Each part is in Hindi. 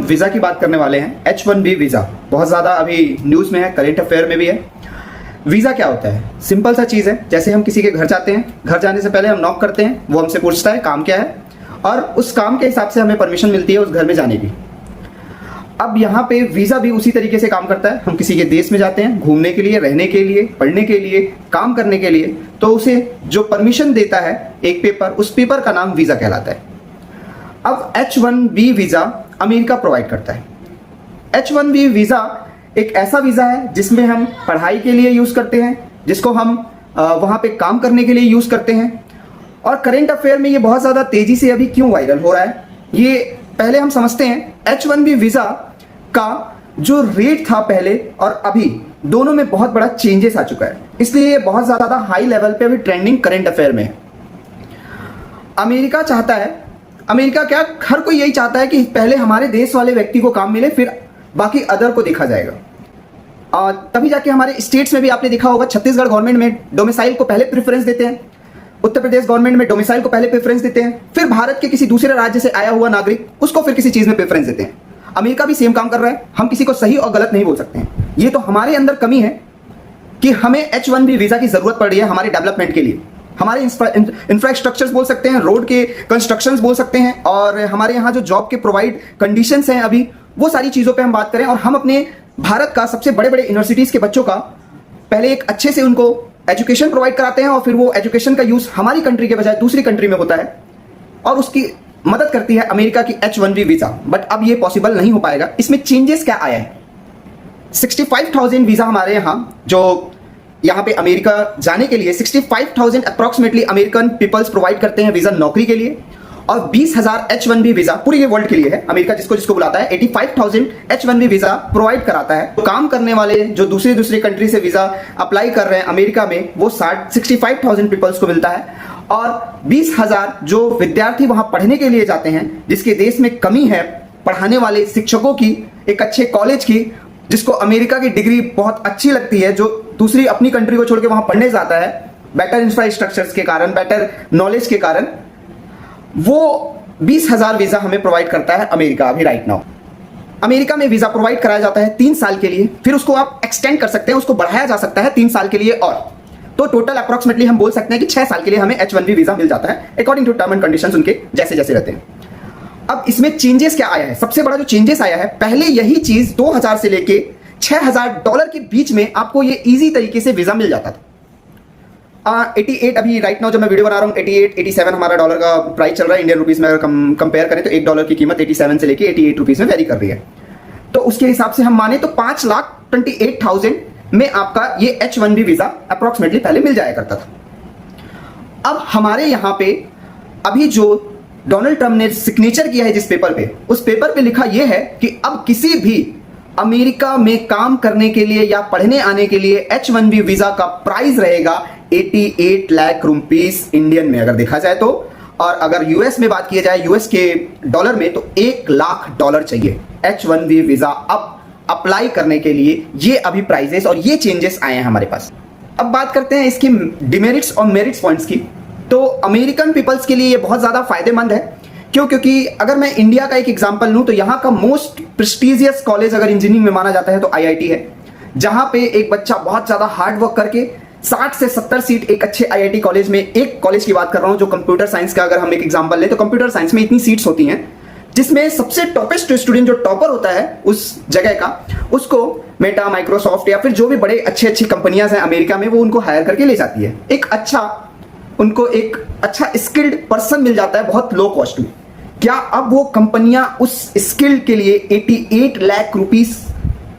वीज़ा की बात करने वाले हैं। H1B वीज़ा बहुत ज़्यादा अभी न्यूज़ में है, करेंट अफेयर में भी है। वीज़ा क्या होता है? सिंपल सा चीज़ है, जैसे हम किसी के घर जाते हैं, घर जाने से पहले हम नॉक करते हैं, वो हमसे पूछता है काम क्या है, और उस काम के हिसाब से हमें परमिशन मिलती है उस घर में जाने की। अब यहाँ पे वीज़ा भी उसी तरीके से काम करता है। हम किसी के देश में जाते हैं घूमने के लिए, रहने के लिए, पढ़ने के लिए, काम करने के लिए, तो उसे जो परमिशन देता है एक पेपर, उस पेपर का नाम वीज़ा कहलाता है। अब H1B वीज़ा अमेरिका प्रोवाइड करता है। H1B वीज़ा एक ऐसा वीज़ा है जिसमें हम पढ़ाई के लिए यूज़ करते हैं, जिसको हम वहाँ पे काम करने के लिए यूज़ करते हैं। और करेंट अफेयर में ये बहुत ज़्यादा तेज़ी से अभी क्यों वायरल हो रहा है, ये पहले हम समझते हैं। H1B वीज़ा का जो रेट था पहले और अभी दोनों में बहुत बड़ा चेंजेस आ चुका है, इसलिए ये बहुत ज़्यादा हाई लेवल पे अभी ट्रेंडिंग करेंट अफेयर में है। अमेरिका चाहता है, अमेरिका क्या, हर कोई यही चाहता है कि पहले हमारे देश वाले व्यक्ति को काम मिले, फिर बाकी अदर को देखा जाएगा। तभी जाके हमारे स्टेट्स में भी आपने देखा होगा, छत्तीसगढ़ गवर्नमेंट में डोमिसाइल को पहले प्रेफरेंस देते हैं, उत्तर प्रदेश गवर्नमेंट में डोमिसाइल को पहले प्रेफरेंस देते हैं, फिर भारत के किसी दूसरे राज्य से आया हुआ नागरिक उसको फिर किसी चीज में प्रेफरेंस देते हैं। अमेरिका भी सेम काम कर रहा है। हम किसी को सही और गलत नहीं बोल सकते हैं। ये तो हमारे अंदर कमी है कि हमें H1B वीजा की जरूरत पड़ रही है हमारे डेवलपमेंट के लिए। हमारे इंफ्रास्ट्रक्चर्स बोल सकते हैं, रोड के कंस्ट्रक्शंस बोल सकते हैं, और हमारे यहाँ जो जॉब के प्रोवाइड कंडीशंस हैं अभी, वो सारी चीज़ों पे हम बात करें। और हम अपने भारत का सबसे बड़े बड़े यूनिवर्सिटीज़ के बच्चों का पहले एक अच्छे से उनको एजुकेशन प्रोवाइड कराते हैं, और फिर वो एजुकेशन का यूज़ हमारी कंट्री के बजाय दूसरी कंट्री में होता है, और उसकी मदद करती है अमेरिका की H1B वीज़ा। बट अब ये पॉसिबल नहीं हो पाएगा। इसमें चेंजेस क्या आया है? 65,000 वीज़ा हमारे यहाँ, जो यहाँ पे अमेरिका जाने के लिए 65,000 अप्रॉक्सीमेटली अमेरिकन पीपल्स प्रोवाइड करते हैं वीज़ा नौकरी के लिए, और 20,000 H1B वीज़ा पूरे ये वर्ल्ड के लिए है। अमेरिका जिसको जिसको बुलाता है 85,000 H1B वीज़ा प्रोवाइड कराता है। तो काम करने वाले जो दूसरी कंट्री से वीज़ा अप्लाई कर रहे हैं अमेरिका में, वो 65,000 पीपल्स को मिलता है। और 20,000 जो विद्यार्थी वहाँ पढ़ने के लिए जाते हैं, जिसके देश में कमी है पढ़ाने वाले शिक्षकों की, एक अच्छे कॉलेज की, जिसको अमेरिका की डिग्री बहुत अच्छी लगती है, जो दूसरी अपनी कंट्री को छोड़ के वहाँ पढ़ने जाता है बेटर इंफ्रास्ट्रक्चर्स के कारण, बेटर नॉलेज के कारण, वो 20,000 वीज़ा हमें प्रोवाइड करता है अमेरिका अभी राइट नाउ। अमेरिका में वीज़ा प्रोवाइड कराया जाता है 3 साल के लिए, फिर उसको आप एक्सटेंड कर सकते हैं, उसको बढ़ाया जा सकता है 3 साल के लिए, और तो टोटल अप्रॉक्सीमेटली हम बोल सकते हैं कि 6 साल के लिए हमें H1B वीज़ा मिल जाता है according to term and conditions उनके जैसे जैसे रहते हैं। अब इसमें चेंजेस क्या आया है? सबसे बड़ा जो चेंजेस आया है, पहले यही चीज़ 2,000 से लेके $6,000 के बीच में आपको ये ईजी तरीके से वीज़ा मिल जाता था। 88 अभी राइट नाउ जब मैं वीडियो बना रहा हूँ 87 हमारा डॉलर का प्राइस चल रहा है। इंडियन रुपीस में अगर कंपेयर करें तो $1 की कीमत 87 से लेके 88 रुपीस में वेरी कर रही है। तो उसके हिसाब से हम माने तो 5,28,000 में आपका ये H1B वीज़ा अप्रॉक्सीमेटली पहले मिल जाया करता था। अब हमारे यहाँ पे अभी जो डोनाल्ड ट्रंप ने सिग्नेचर किया है जिस पेपर पे, उस पेपर पे लिखा यह है कि अब किसी भी अमेरिका में काम करने के लिए या पढ़ने आने के लिए H1B वीज़ा का प्राइस रहेगा 88 लाख रुपीस इंडियन में अगर देखा जाए तो, और अगर यूएस में बात की जाए, यूएस के डॉलर में, तो $1 लाख चाहिए H1B वीज़ा अब अप्लाई करने के लिए। ये अभी प्राइजेस और ये चेंजेस आए हैं हमारे पास। अब बात करते हैं इसकी डिमेरिट्स और मेरिट्स पॉइंट्स की। तो अमेरिकन पीपल्स के लिए ये बहुत ज़्यादा फायदेमंद है। क्यों? क्योंकि अगर मैं इंडिया का एक एग्जांपल लूँ तो यहाँ का मोस्ट प्रेस्टिजियस कॉलेज अगर इंजीनियरिंग में माना जाता है तो IIT है, जहाँ पे एक बच्चा बहुत ज़्यादा हार्ड वर्क करके 60 से 70 सीट एक अच्छे IIT कॉलेज में, एक कॉलेज की बात कर रहा हूँ जो कंप्यूटर साइंस का अगर हम एक एग्जाम्पल लें तो कंप्यूटर साइंस में इतनी सीट्स होती हैं, जिसमें सबसे टॉपेस्ट स्टूडेंट जो टॉपर होता है उस जगह का, उसको मेटा, माइक्रोसॉफ्ट या फिर जो भी बड़े अच्छी कंपनियां हैं अमेरिका में, वो उनको हायर करके ले जाती है। उनको एक अच्छा स्किल्ड पर्सन मिल जाता है बहुत लो कॉस्ट में। क्या अब वो कंपनियां उस स्किल के लिए 88 लाख रुपीस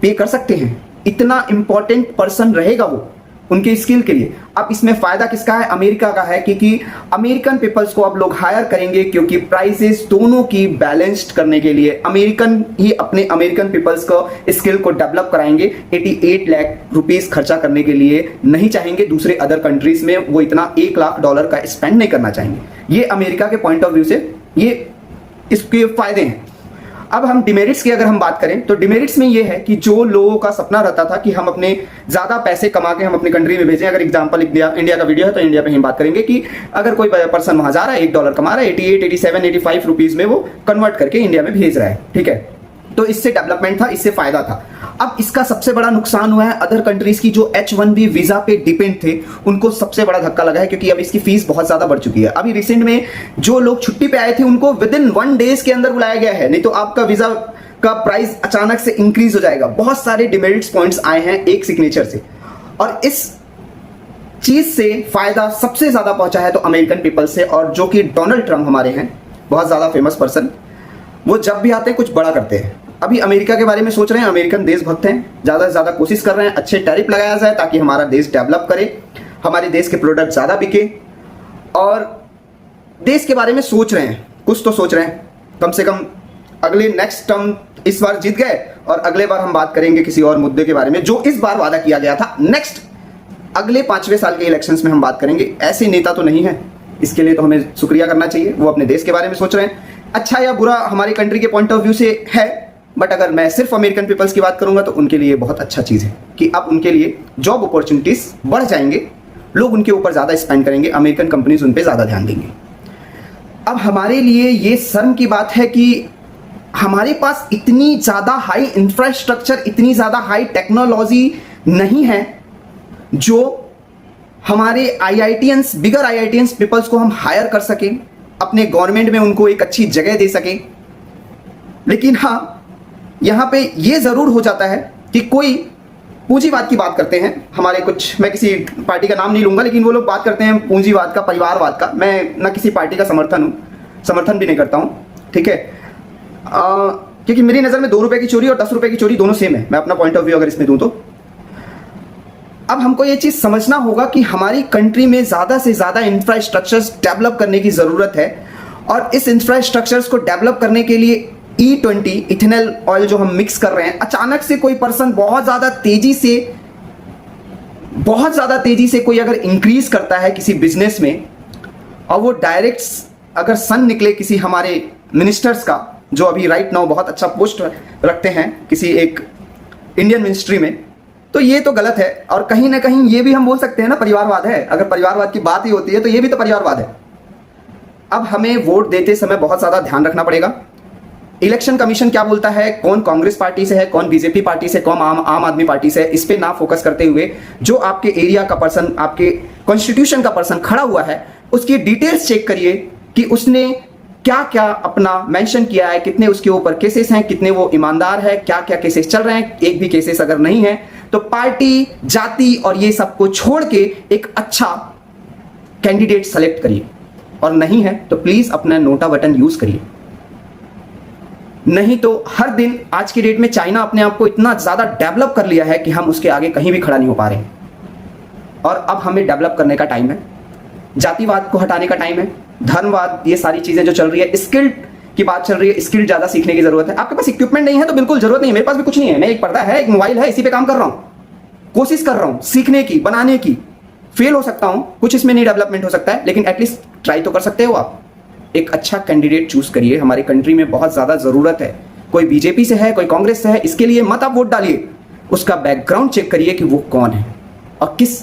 पे कर सकते हैं? इतना इंपॉर्टेंट पर्सन रहेगा वो उनके स्किल के लिए। अब इसमें फायदा किसका है? अमेरिका का है, क्योंकि अमेरिकन पीपल्स को अब लोग हायर करेंगे, क्योंकि प्राइसेस दोनों की बैलेंस्ड करने के लिए अमेरिकन ही अपने अमेरिकन पीपल्स को स्किल को डेवलप कराएंगे। 88 लाख रुपीस खर्चा करने के लिए नहीं चाहेंगे, दूसरे अदर कंट्रीज में वो इतना $1 लाख का स्पेंड नहीं करना चाहेंगे। ये अमेरिका के पॉइंट ऑफ व्यू से ये इसके फायदे हैं। अब हम डिमेरिट्स की अगर हम बात करें तो डिमेरिट्स में ये है कि जो लोगों का सपना रहता था कि हम अपने ज़्यादा पैसे कमा के हम अपनी कंट्री में भेजें, अगर एग्जांपल इंडिया का वीडियो है तो इंडिया पे हम बात करेंगे कि अगर कोई पर्सन वहाँ जा रहा है $1 कमा रहा है, 88, 87, 85 रुपीज़ में वो कन्वर्ट करके इंडिया में भेज रहा है, ठीक है। तो इससे डेवलपमेंट था, इससे फायदा था। अब इसका सबसे बड़ा नुकसान हुआ है अदर कंट्रीज की जो H1B वीजा पे डिपेंड थे, उनको सबसे बड़ा धक्का लगा है, क्योंकि अब इसकी फीस बहुत ज्यादा बढ़ चुकी है। अभी रिसेंट में जो लोग छुट्टी पे आए थे उनको विद इन 1 डेज के अंदर बुलाया गया है, नहीं तो आपका वीजा का प्राइस अचानक से इंक्रीज हो जाएगा। बहुत सारे डिमेरिट्स पॉइंट्स आए हैं एक सिग्नेचर से, और इस चीज से फायदा सबसे ज्यादा पहुंचा है तो अमेरिकन पीपल से, और जो कि डोनाल्ड ट्रंप हमारे हैं, बहुत ज्यादा फेमस पर्सन, वो जब भी आते हैं कुछ बड़ा करते हैं। अभी अमेरिका के बारे में सोच रहे हैं, अमेरिकन देशभक्त हैं, ज्यादा से ज्यादा कोशिश कर रहे हैं अच्छे टैरिफ लगाया जाए ताकि हमारा देश डेवलप करे, हमारे देश के प्रोडक्ट ज्यादा बिके, और देश के बारे में सोच रहे हैं, कुछ तो सोच रहे हैं। कम से कम अगले नेक्स्ट टर्म इस बार जीत गए और अगले बार हम बात करेंगे किसी और मुद्दे के बारे में जो इस बार वादा किया गया था। नेक्स्ट अगले 5वें साल के इलेक्शंस में हम बात करेंगे। ऐसे नेता तो नहीं है, इसके लिए तो हमें शुक्रिया करना चाहिए, वो अपने देश के बारे में सोच रहे हैं। अच्छा या बुरा हमारी कंट्री के पॉइंट ऑफ व्यू से है, बट अगर मैं सिर्फ अमेरिकन पीपल्स की बात करूंगा तो उनके लिए बहुत अच्छा चीज़ है कि अब उनके लिए जॉब अपॉर्चुनिटीज बढ़ जाएंगे, लोग उनके ऊपर ज़्यादा स्पेंड करेंगे, अमेरिकन कंपनीज उन पर ज़्यादा ध्यान देंगे। अब हमारे लिए ये शर्म की बात है कि हमारे पास इतनी ज़्यादा हाई इंफ्रास्ट्रक्चर, इतनी ज़्यादा हाई टेक्नोलॉजी नहीं है जो हमारे IITians, बिगर IITians पीपल्स को हम हायर कर सकें, अपने गवर्नमेंट में उनको एक अच्छी जगह दे सकें। लेकिन हाँ, यहाँ पे ये ज़रूर हो जाता है कि कोई पूंजीवाद की बात करते हैं हमारे कुछ, मैं किसी पार्टी का नाम नहीं लूँगा, लेकिन वो लोग बात करते हैं पूंजीवाद का, परिवारवाद का। मैं ना किसी पार्टी का समर्थन भी नहीं करता हूँ, ठीक है, क्योंकि मेरी नज़र में 2 रुपये की चोरी और 10 रुपये की चोरी दोनों सेम है। मैं अपना पॉइंट ऑफ व्यू अगर इसमें दूँ तो अब हमको ये चीज़ समझना होगा कि हमारी कंट्री में ज़्यादा से ज़्यादा इंफ्रास्ट्रक्चर्स डेवलप करने की ज़रूरत है, और इस इंफ्रास्ट्रक्चर्स को डेवलप करने के लिए E20 इथेनॉल ऑयल जो हम मिक्स कर रहे हैं, अचानक से कोई पर्सन बहुत ज़्यादा तेजी से कोई अगर इंक्रीज करता है किसी बिजनेस में, और वो डायरेक्ट अगर सन निकले किसी हमारे मिनिस्टर्स का जो अभी राइट नाउ बहुत अच्छा पोस्ट रखते हैं किसी एक इंडियन मिनिस्ट्री में, तो ये तो गलत है। और कहीं ना कहीं ये भी हम बोल सकते हैं ना, परिवारवाद है। अगर परिवारवाद की बात ही होती है तो ये भी तो परिवारवाद है। अब हमें वोट देते समय बहुत ज़्यादा ध्यान रखना पड़ेगा। इलेक्शन कमीशन क्या बोलता है, कौन कांग्रेस पार्टी से है, कौन बीजेपी पार्टी से, कौन आम आदमी पार्टी से है, इस पे ना फोकस करते हुए जो आपके एरिया का पर्सन, आपके कॉन्स्टिट्यूशन का पर्सन खड़ा हुआ है, उसकी डिटेल्स चेक करिए कि उसने क्या क्या अपना मेंशन किया है, कितने उसके ऊपर केसेस हैं, कितने वो ईमानदार है, क्या क्या केसेस चल रहे हैं। एक भी केसेस अगर नहीं है तो पार्टी, जाति और ये सब को छोड़ के एक अच्छा कैंडिडेट सेलेक्ट करिए, और नहीं है तो प्लीज अपना नोटा बटन यूज करिए। नहीं तो हर दिन आज की डेट में चाइना अपने आप को इतना ज्यादा डेवलप कर लिया है कि हम उसके आगे कहीं भी खड़ा नहीं हो पा रहे, और अब हमें डेवलप करने का टाइम है, जातिवाद को हटाने का टाइम है, धर्मवाद, ये सारी चीजें जो चल रही है, स्किल्ड की बात चल रही है, स्किल ज्यादा सीखने की जरूरत है। आपके पास इक्विपमेंट नहीं है तो बिल्कुल जरूरत नहीं है, मेरे पास भी कुछ नहीं है, मैं एक पर्दा है, एक मोबाइल है, इसी पे काम कर रहा हूं, कोशिश कर रहा हूं सीखने की, बनाने की। फेल हो सकता हूं, कुछ इसमें नहीं डेवलपमेंट हो सकता है, लेकिन एटलीस्ट ट्राई तो कर सकते हो आप। एक अच्छा कैंडिडेट चूज करिए, हमारी कंट्री में बहुत ज्यादा जरूरत है। कोई बीजेपी से है, कोई कांग्रेस से है, इसके लिए मत आप वोट डालिए, उसका बैकग्राउंड चेक करिए कि वो कौन है और किस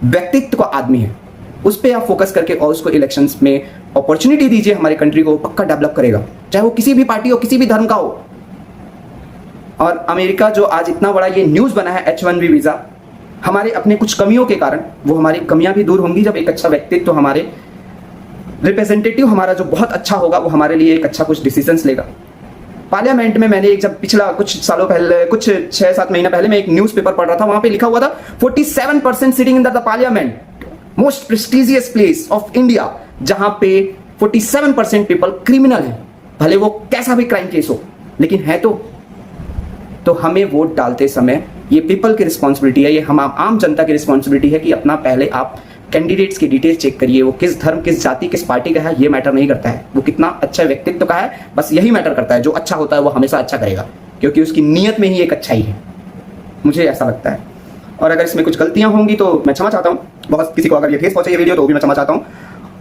व्यक्तित्व का आदमी है, उस पर आप फोकस करके और उसको इलेक्शंस में अपॉर्चुनिटी दीजिए। हमारी कंट्री को पक्का डेवलप करेगा, चाहे वो किसी भी पार्टी हो, किसी भी धर्म का हो। और अमेरिका जो आज इतना बड़ा ये न्यूज़ बना है H1B वीज़ा, हमारे अपने कुछ कमियों के कारण, वो हमारी कमियां भी दूर होंगी जब एक अच्छा व्यक्तित्व तो हमारे रिप्रेजेंटेटिव हमारा जो बहुत अच्छा होगा, वो हमारे लिए एक अच्छा कुछ डिसीजंस लेगा। पार्लियामेंट में मैंने एक जब पिछला कुछ सालों पहले, कुछ 6-7 महीना पहले मैं एक न्यूज़पेपर पढ़ रहा था, वहां पे लिखा हुआ था 47% sitting in the parliament, most prestigious place of India, जहां पे 47% पीपल क्रिमिनल हैं, भले वो कैसा भी क्राइम केस हो, लेकिन है तो हमें वोट डालते समय ये पीपल की रिस्पॉन्सिबिलिटी है, ये हम आम जनता की रिस्पॉन्सिबिलिटी है कि अपना पहले आप कैंडिडेट्स की डिटेल्स चेक करिए, वो किस धर्म, किस जाति, किस पार्टी का है, ये मैटर नहीं करता है, वो कितना अच्छा व्यक्तित्व का है, बस यही मैटर करता है। जो अच्छा होता है वो हमेशा अच्छा करेगा, क्योंकि उसकी नीयत में ही एक अच्छाई है, मुझे ऐसा लगता है। और अगर इसमें कुछ गलतियां होंगी तो मैं क्षमा चाहता हूँ, बहुत किसी को अगर ये ठेस पहुंचे ये वीडियो तो भी मैं क्षमा चाहता हूँ।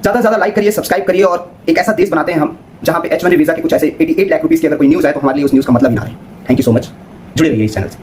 ज़्यादा से ज़्यादा लाइक करिए, सब्सक्राइब करिए, और एक ऐसा देश बनाते हैं हम जहाँ पे H1B वीज़ा के कुछ ऐसे 88 लाख रुपीज़ की अगर कोई न्यूज़ आए तो हमारे लिए उस न्यूज़ का मतलब ही ना रहे। थैंक यू सो मच, जुड़े रहिए इस चैनल से।